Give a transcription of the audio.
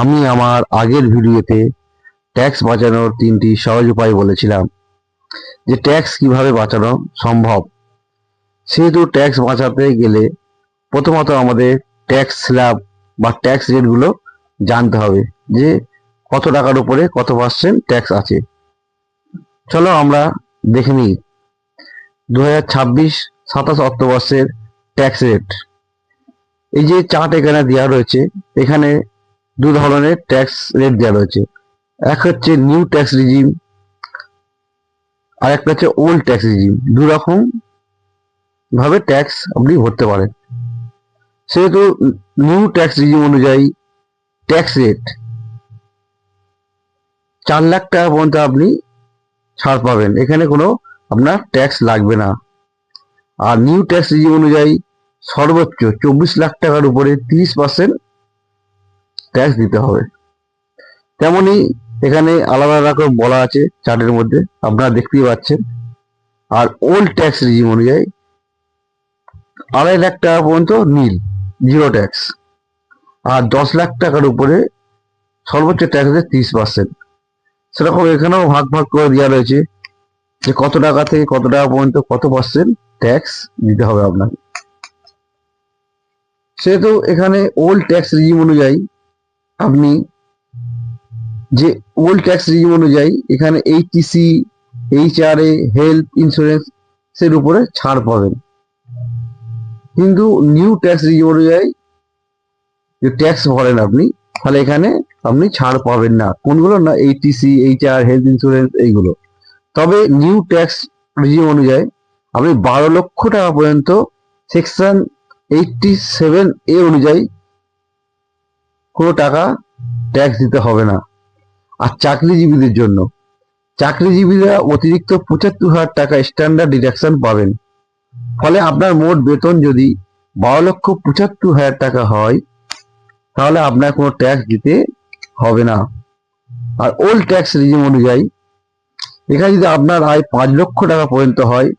আমি আমার আগের ভিডিওতে ট্যাক্স বাঁচানোর 3টি সহজ উপায় বলেছিলাম যে ট্যাক্স কিভাবে বাঁচানো সম্ভব। সেহেতু ট্যাক্স বাঁচাতে গেলে প্রথমত আমাদের ট্যাক্স স্ল্যাব বা ট্যাক্স রেটগুলো জানতে হবে যে কত টাকার উপরে কত পার্সেন্ট ট্যাক্স আছে। চলো আমরা দেখে নিই 2026-27 অর্থবর্ষের ট্যাক্স রেট। এই যে চার্ট এখানে দেওয়া রয়েছে, এখানে দু ধরনের ট্যাক্স রেট দেওয়া রয়েছে। এক হচ্ছে নিউ ট্যাক্স রিজিম আর একটা হচ্ছে ওল্ড ট্যাক্স রিজিম। দু রকম ভাবে ট্যাক্স আপনি ভরতে পারেন। সেহেতু নিউ ট্যাক্স রিজিম অনুযায়ী ট্যাক্স রেট 4 লাখ টাকা পর্যন্ত আপনি ছাড় পাবেন, এখানে কোনো আপনার ট্যাক্স লাগবে না। আর নিউ ট্যাক্স রিজিম অনুযায়ী সর্বোচ্চ 24 লাখ টাকার উপরে 30% ট্যাক্স দিতে হবে। তেমনি এখানে আলাদা রকম বলা আছে চার্টের মধ্যে, আপনারা দেখতেই পাচ্ছেন। আর ওল্ড ট্যাক্স রিজিম অনুযায়ী 2.5 লাখ টাকা পর্যন্ত নীল, জিরো ট্যাক্স। আর 10 লাখ টাকার উপরে সর্বোচ্চ ট্যাক্স আছে 30%। সেরকম এখানেও ভাগ ভাগ করে দেওয়া রয়েছে যে কত টাকা থেকে কত টাকা পর্যন্ত কত পার্সেন্ট ট্যাক্স দিতে হবে আপনাকে। সেহেতু এখানে ওল্ড ট্যাক্স রিজিম অনুযায়ী আপনি যে ওল্ড ট্যাক্স রিজিম অনুযায়ী এখানে এইচটিসি, এইচআরএ, হেলথ ইন্স্যুরেন্স এর উপরে ছাড় পাবেন। কিন্তু নিউ ট্যাক্স রিজিম অনুযায়ী যে ট্যাক্স ভরেন আপনি, তাহলে এখানে আপনি ছাড় পাবেন না। কোনগুলো না, এইচটিসি, এইচআর, হেলথ ইন্স্যুরেন্স এইগুলো। তবে নিউ ট্যাক্স রিজিম অনুযায়ী আপনি 12 লক্ষ টাকা পর্যন্ত সেকশন 87A অনুযায়ী কোনো টাকা ট্যাক্স দিতে হবে না। আর চাকরিজীবীদের জন্য, চাকরিজীবীরা অতিরিক্ত 75,000 টাকা স্ট্যান্ডার্ড ডিডাকশন পাবেন। ফলে আপনার মোট বেতন যদি 12,75,000 টাকা হয়, তাহলে আপনার কোনো ট্যাক্স দিতে হবে না। আর ওল্ড ট্যাক্স রিজিম অনুযায়ী এখানে যদি আপনার আয় 5 লক্ষ টাকা পর্যন্ত হয়,